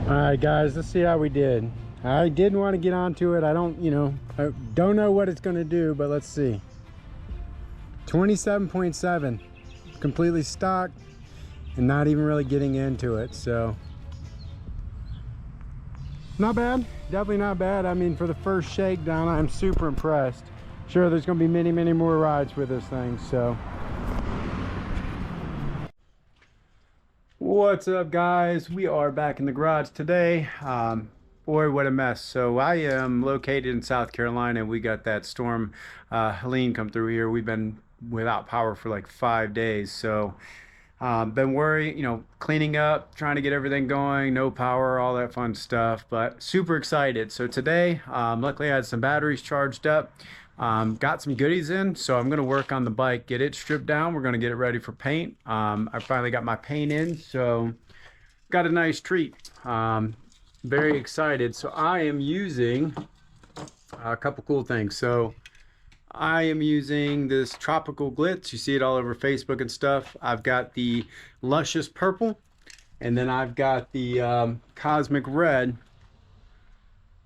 All right, guys, let's see how we did. I didn't want to get onto it. I don't know what it's going to do, but let's see. 27.7, completely stock and not even really getting into it. So not bad, definitely not bad. I mean, for the first shakedown, I'm super impressed. Sure, there's going to be many more rides with this thing. So what's up, guys? We are back in the garage today. Boy, what a mess. So I am located in South Carolina, and we got that storm Helene come through here. We've been without power for like 5 days. So been worried, cleaning up, trying to get everything going, no power, all that fun stuff, but super excited. So today, luckily I had some batteries charged up, got some goodies in, so I'm going to work on the bike, get it stripped down. We're going to get it ready for paint. I finally got my paint in, so got a nice treat. Very excited. So I am using a couple cool things. So I am using this tropical glitz. You see it all over Facebook and stuff. I've got the luscious purple, and then I've got the cosmic red.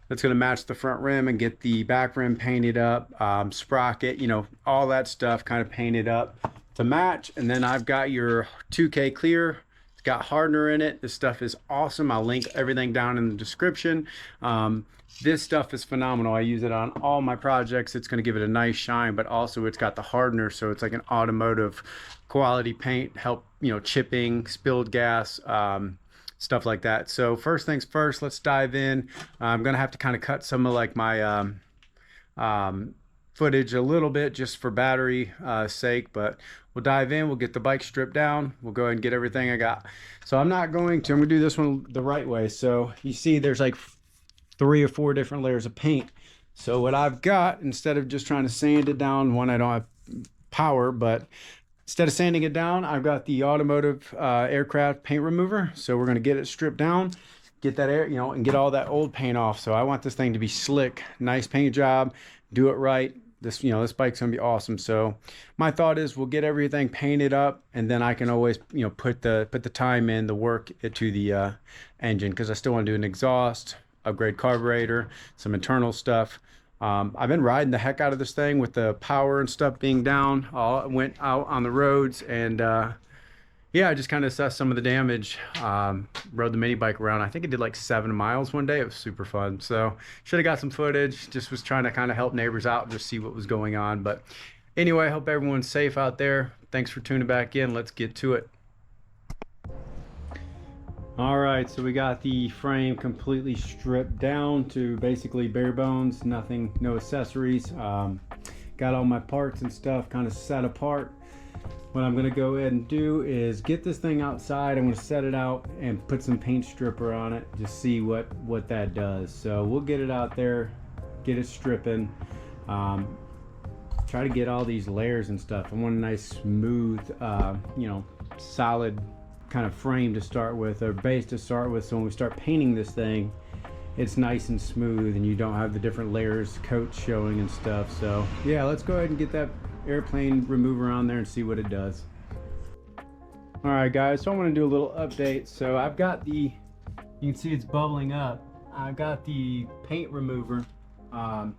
That's going to match the front rim and get the back rim painted up, sprocket, all that stuff kind of painted up to match. And then I've got your 2K clear. It's got hardener in it. This stuff is awesome. I'll link everything down in the description. This stuff is phenomenal. I use it on all my projects. It's going to give it a nice shine, but also it's got the hardener, so it's like an automotive quality paint, help chipping, spilled gas, stuff like that. So first things first, let's dive in. I'm going to have to kind of cut some of like my footage a little bit just for battery sake, but we'll dive in. We'll get the bike stripped down. We'll go ahead and get everything I got. So I'm going to do this one the right way. So you see there's like 3 or 4 different layers of paint. So what I've got, instead of just trying to sand it down, one, I don't have power, but instead of sanding it down, I've got the automotive aircraft paint remover. So we're going to get it stripped down, get that air, and get all that old paint off. So I want this thing to be slick, nice paint job, do it right. This, this bike's gonna be awesome. So my thought is we'll get everything painted up, and then I can always, put the time in, the work to the engine, because I still want to do an exhaust, upgrade carburetor, some internal stuff. I've been riding the heck out of this thing with the power and stuff being down. I went out on the roads, and yeah, I just kind of assessed some of the damage. Rode the mini bike around. I think it did like 7 miles one day. It was super fun. So should have got some footage. Just was trying to kind of help neighbors out and just see what was going on. But anyway, I hope everyone's safe out there. Thanks for tuning back in. Let's get to it. All right, so we got the frame completely stripped down to basically bare bones, nothing, no accessories. Got all my parts and stuff kind of set apart. What I'm going to go ahead and do is get this thing outside. I'm going to set it out and put some paint stripper on it, just see what that does. So we'll get it out there, get it stripping, try to get all these layers and stuff. I want a nice smooth, solid kind of frame to start with, or base to start with, so when we start painting this thing, it's nice and smooth and you don't have the different layers, coats showing and stuff. So yeah, let's go ahead and get that airplane remover on there and see what it does. All right, guys, so I want to do a little update. So I've got you can see it's bubbling up. I've got the paint remover, and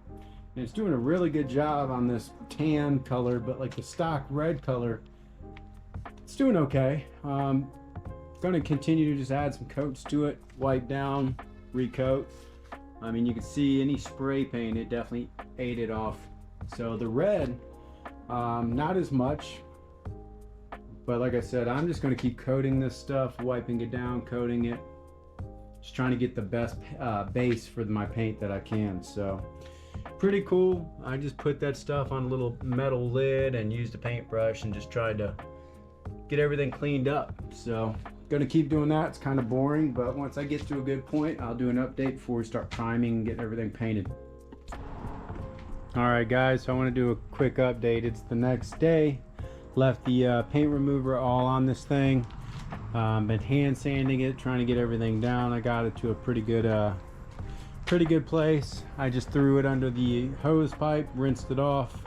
it's doing a really good job on this tan color, but like the stock red color, it's doing okay. Going to continue to just add some coats to it, wipe down, recoat. I mean, you can see any spray paint, it definitely ate it off. So the red, not as much, but like I said, I'm just going to keep coating this stuff, wiping it down, coating it, just trying to get the best base for my paint that I can. So pretty cool. I just put that stuff on a little metal lid and used a paintbrush and just tried to get everything cleaned up. So gonna keep doing that. It's kind of boring, but once I get to a good point, I'll do an update before we start priming and getting everything painted. All right, guys, so I want to do a quick update. It's the next day. Left the paint remover all on this thing. Been hand sanding it, trying to get everything down. I got it to a pretty good place. I just threw it under the hose pipe, rinsed it off.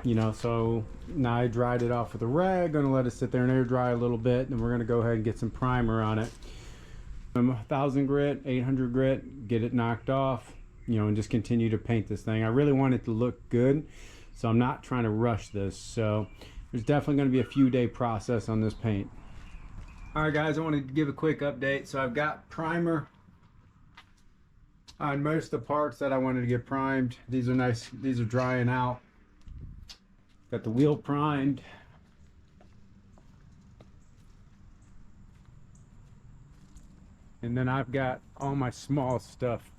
You know, so now I dried it off with a rag. Gonna let it sit there and air dry a little bit, and we're gonna go ahead and get some primer on it. 1000 grit, 800 grit, get it knocked off, you know, and just continue to paint this thing. I really want it to look good, so I'm not trying to rush this. So there's definitely going to be a few day process on this paint. All right, guys, I wanted to give a quick update. So I've got primer on most of the parts that I wanted to get primed. These are nice. These are drying out. Got the wheel primed. And then I've got all my small stuff,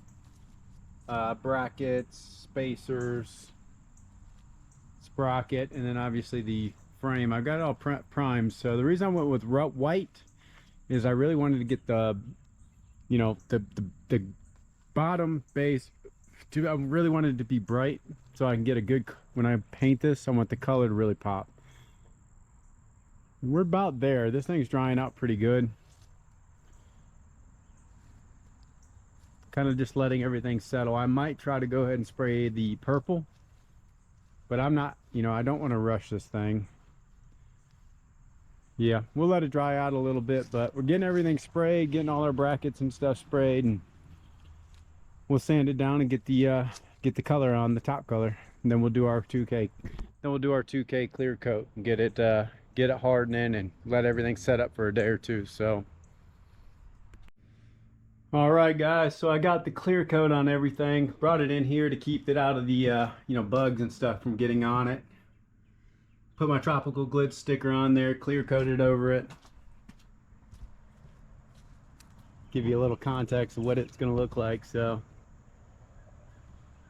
brackets, spacers, sprocket, and then obviously the frame. I've got it all primed. So the reason I went with white is I really wanted to get the, you know, the bottom base. I really wanted it to be bright so I can get a good, when I paint this, I want the color to really pop. We're about there. This thing's drying out pretty good. Kind of just letting everything settle. I might try to go ahead and spray the purple, but I'm not, you know, I don't want to rush this thing. Yeah, we'll let it dry out a little bit, but we're getting everything sprayed, getting all our brackets and stuff sprayed, and we'll sand it down and get the color on, the top color, and then we'll do our 2K. Then we'll do our 2K clear coat and get it hardening and let everything set up for a day or two. So all right, guys, so I got the clear coat on everything, brought it in here to keep it out of the you know, bugs and stuff from getting on it. Put my tropical glitz sticker on there, clear coated over it. Give you a little context of what it's going to look like. So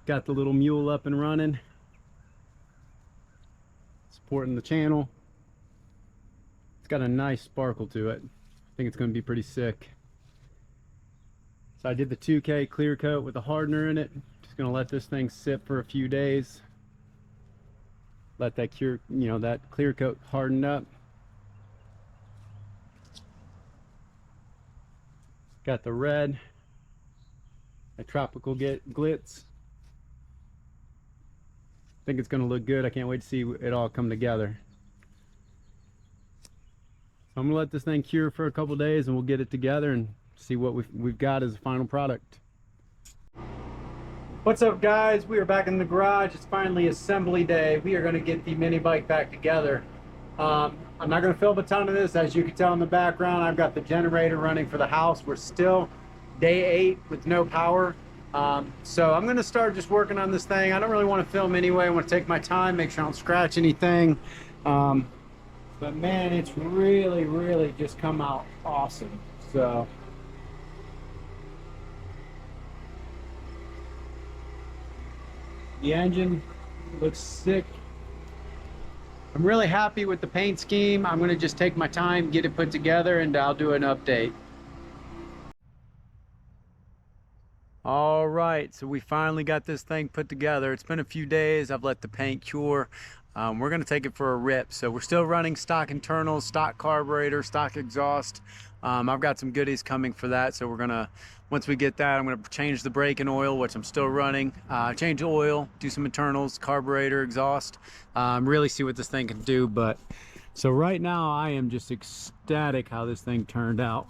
got the little mule up and running, supporting the channel. It's got a nice sparkle to it. I think it's going to be pretty sick. So I did the 2K clear coat with a hardener in it. Just gonna let this thing sit for a few days. Let that that clear coat harden up. Got the red, a tropical glitz. I think it's gonna look good. I can't wait to see it all come together. So I'm gonna let this thing cure for a couple days, and we'll get it together and see what we've got as a final product. What's up, guys? We are back in the garage. It's finally assembly day. We are going to get the mini bike back together. I'm not going to film a ton of this. As you can tell in the background, I've got the generator running for the house. We're still day 8 with no power. So I'm going to start just working on this thing. I don't really want to film anyway. I want to take my time, make sure I don't scratch anything. But man, it's really just come out awesome. So the engine looks sick. I'm really happy with the paint scheme. I'm gonna just take my time, get it put together, and I'll do an update. All right, so we finally got this thing put together. It's been a few days. I've let the paint cure. We're gonna take it for a rip. So we're still running stock internals, stock carburetor, stock exhaust. I've got some goodies coming for that. So we're gonna, once we get that, I'm gonna change the brake and oil, which I'm still running. Change the oil, do some internals, carburetor, exhaust, really see what this thing can do. But so right now I am just ecstatic how this thing turned out.